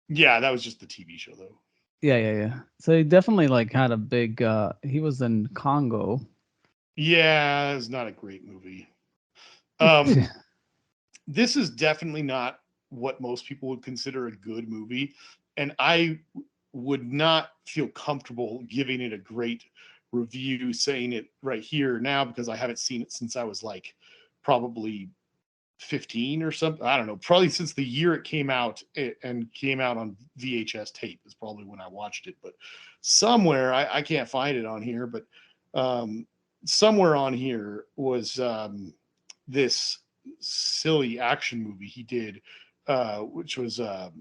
Yeah, that was just the TV show though. Yeah. So he definitely like had a big he was in Congo. Yeah, it's not a great movie. This is definitely not what most people would consider a good movie, and I would not feel comfortable giving it a great review, saying it right here now, because I haven't seen it since I was like probably 15 or something. I don't know, probably since the year it came out and came out on VHS tape is probably when I watched it. But somewhere I can't find it on here, but somewhere on here was this silly action movie he did, which was the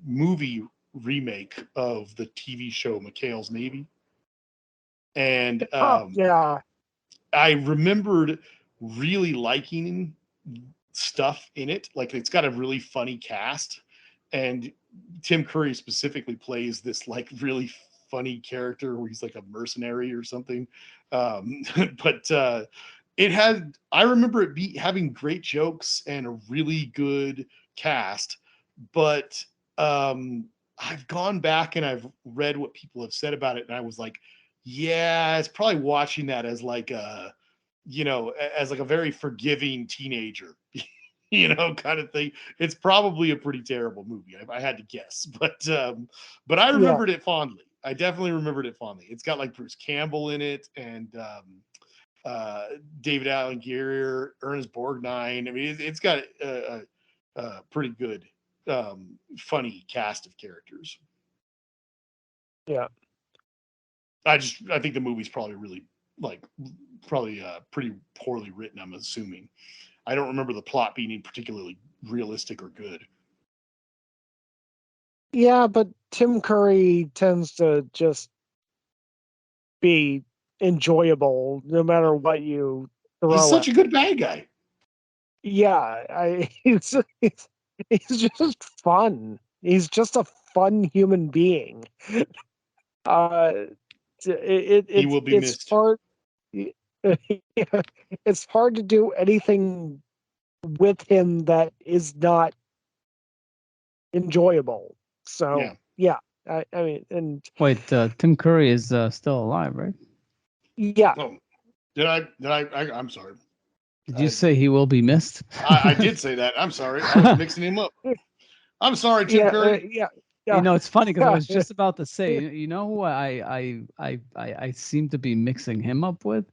movie remake of the TV show McHale's Navy. And Yeah. I remembered really liking stuff in it. Like, it's got a really funny cast, and Tim Curry specifically plays this like really funny character where he's like a mercenary or something. But it had, I remember it having great jokes and a really good cast. But I've gone back and I've read what people have said about it, and I was like, yeah, it's probably watching that as like a, as like a very forgiving teenager. kind of thing. It's probably a pretty terrible movie. I had to guess, but I remembered it fondly. I definitely remembered it fondly. It's got like Bruce Campbell in it, and David Allen Greer, Ernest Borgnine. I mean, it's got a pretty good, funny cast of characters. Yeah. I think the movie's probably really pretty poorly written. I'm assuming. I don't remember the plot being particularly realistic or good. Yeah, but Tim Curry tends to just be enjoyable no matter what you throw. He's such a good bad guy. Yeah, he's just fun. He's just a fun human being. He will be missed. Hard. It's hard to do anything with him that is not enjoyable. So yeah, I mean, and wait, Tim Curry is still alive, right? Yeah. Oh, did I? I'm sorry. Did you say he will be missed? I did say that. I'm sorry. I was mixing him up. I'm sorry, Tim Curry. Yeah. You know, it's funny because I was just about to say, you know who I seem to be mixing him up with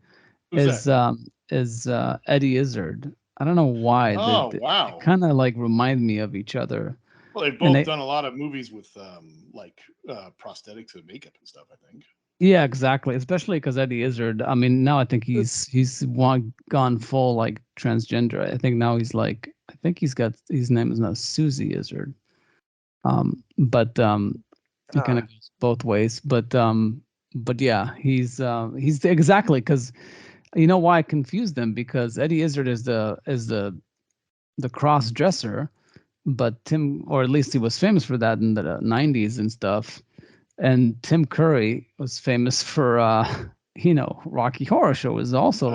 is Eddie Izzard. I don't know why. Oh, wow. They kind of like remind me of each other. Well, they've both done a lot of movies with prosthetics and makeup and stuff, I think. Yeah, exactly. Especially because Eddie Izzard. I mean, now I think he's gone full like transgender. I think now he's like, I think he's got, his name is now Susie Izzard. But he kind of goes both ways. But yeah, he's exactly, because you know why I confused them, because Eddie Izzard is the cross dresser, but Tim, or at least he was famous for that in the 90s and stuff. And Tim Curry was famous for Rocky Horror Show was also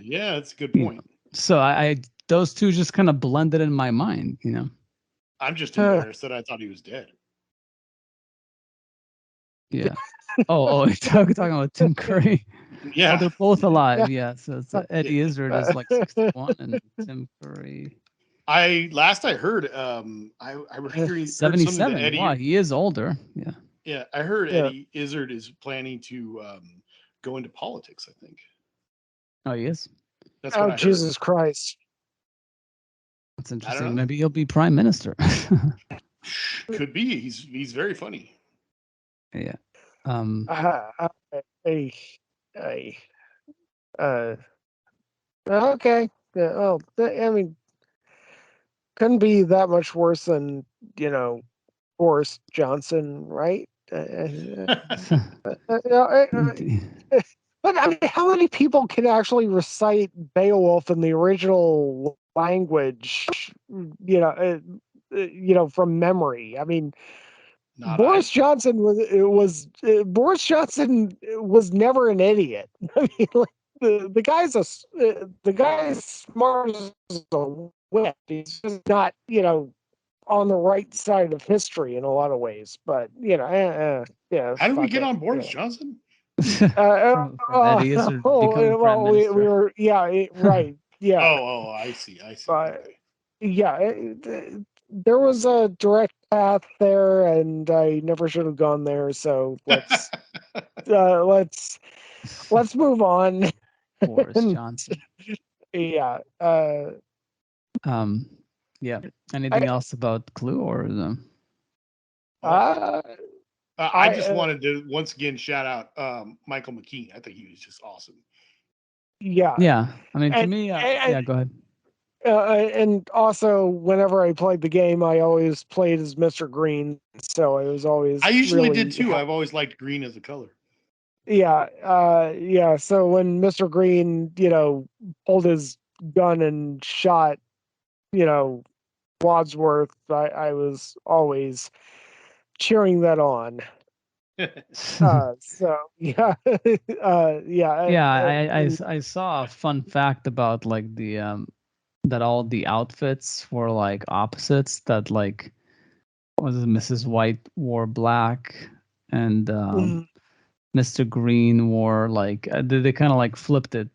yeah, that's a good point. So I those two just kind of blended in my mind, I'm just embarrassed that I thought he was dead. Yeah. Oh, you're talking about Tim Curry. Yeah. Oh, they're both alive. Yeah. So it's, Eddie Izzard is like 61 and Tim Curry. Last I heard, I was hearing 77. Eddie, wow, he is older. Yeah. Yeah, I heard Eddie Izzard is planning to go into politics, I think. Oh, he is? That's what I heard. Jesus Christ. That's interesting. Maybe he'll be prime minister. Could be. He's very funny. Yeah. Okay. Well, I mean, couldn't be that much worse than Boris Johnson, right? But I mean, how many people can actually recite Beowulf in the original language? From memory. I mean, Boris Johnson was never an idiot. I mean, like, the guy's smart as a whip. He's just not, on the right side of history in a lot of ways. But yeah. How did we get on Boris Johnson? Eddie Izzard becoming prime minister. We were, right, yeah. Oh, I see. Okay. Yeah, there was a direct path there, and I never should have gone there. So let's let's move on. Boris Johnson. Yeah. Yeah. Anything else about Clue or the? I just wanted to once again shout out Michael McKean. I think he was just awesome. Yeah. Yeah. I mean, to me, yeah. Go ahead. And also, whenever I played the game, I always played as Mr. Green. So I was always. I usually did too. I've always liked green as a color. Yeah. Yeah. So when Mr. Green, pulled his gun and shot, Wadsworth, I was always cheering that on. So yeah. I saw a fun fact about like the that all the outfits were like opposites, that like was it Mrs. White wore black and Mr. Green wore like they kind of like flipped it.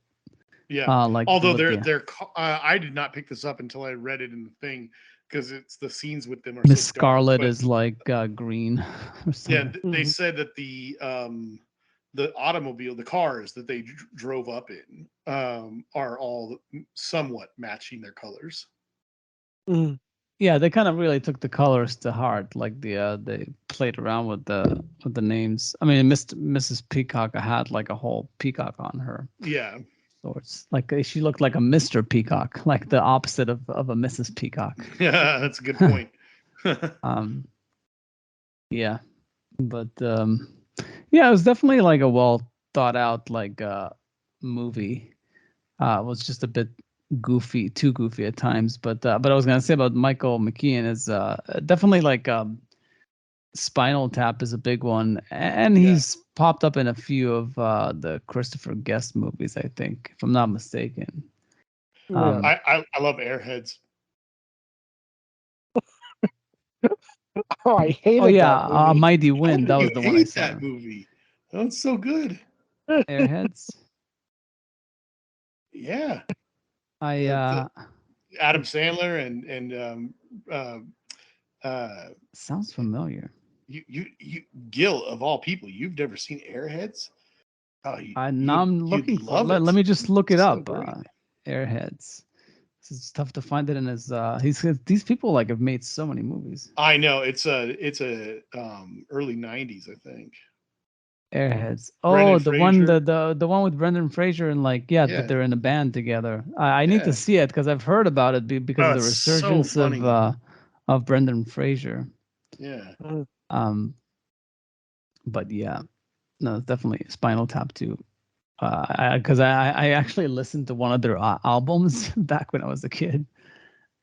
Yeah. Like Although with the I did not pick this up until I read it in the thing because it's the scenes with them are Miss so dark. Scarlet But is like green or yeah, something. they said that the automobile, the cars that they drove up in, are all somewhat matching their colors. Mhm. Yeah, they kind of really took the colors to heart. Like they played around with the names. I mean, Mrs. Peacock had like a whole peacock on her. Yeah. So it's like she looked like a Mr. Peacock, like the opposite of a Mrs. Peacock. Yeah, that's a good point. Yeah, but yeah, it was definitely like a well thought out like movie. It was just a bit goofy, too goofy at times. But I was gonna say about Michael McKean is definitely like Spinal Tap is a big one, and Yeah. he's popped up in a few of the Christopher Guest movies, I think, if I'm not mistaken. Yeah. I love Airheads. Oh, I hated Oh yeah, that movie. Mighty How Wind. did That you was the one I hate saw. that movie? That's so good. Airheads. Yeah. I The Adam Sandler and sounds familiar. you Gil, of all people, you've never seen Airheads? Oh, Now I'm you'd looking for. love it. Let me just look it It's so up. great. Airheads. It's tough to find it in his. These people like have made so many movies. I know it's a early '90s, I think. Airheads. Brendan Oh, the one Fraser. the one with Brendan Fraser and like that Yeah, they're in a band together. I need to yeah. see it because I've heard about it because Oh, of the it's so resurgence funny. of Brendan Fraser. Yeah. Mhm. But yeah, no, it's definitely Spinal Tap too. Because I actually listened to one of their albums back when I was a kid,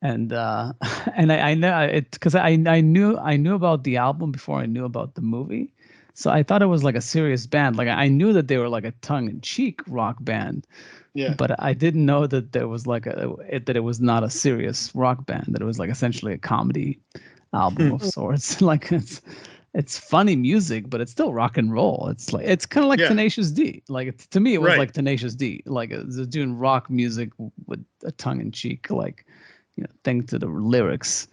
and and I know it because I knew about the album before I knew about the movie, so I thought it was like a serious band. Like I knew that they were like a tongue-in-cheek rock band, Yeah. but I didn't know that there was like that it was not a serious rock band. That it was like essentially a comedy album of sorts. Like it's funny music, but it's still rock and roll. It's like it's kind of like Yeah. Tenacious D. Like to me, it was Right. like Tenacious D. Like it's doing rock music with a tongue-in-cheek like thing to the lyrics.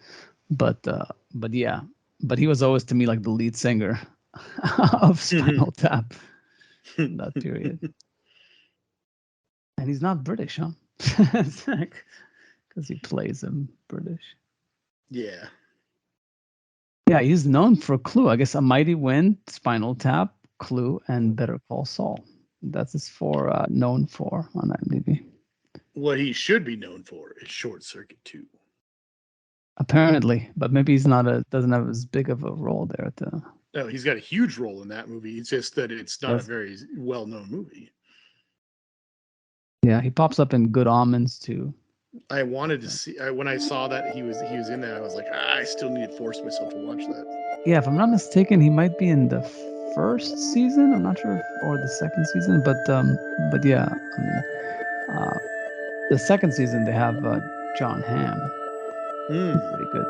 But yeah, but he was always to me like the lead singer of Spinal Tap in that period. And he's not British, huh? Because he plays him British. Yeah. Yeah, he's known for Clue. I guess A Mighty Wind, Spinal Tap, Clue, and Better Call Saul. That's his known for on IMDb. What he should be known for is Short Circuit 2. Apparently, but maybe he's doesn't have as big of a role there at the. No, he's got a huge role in that movie. It's just that it's not a Yes. very well-known movie. Yeah, he pops up in Good Omens too. I wanted to see when I saw that he was in that. I was like, I still need to force myself to watch that. Yeah, if I'm not mistaken, he might be in the first season. I'm not sure or the second season, but yeah, I mean, the second season they have John Hamm. Pretty good.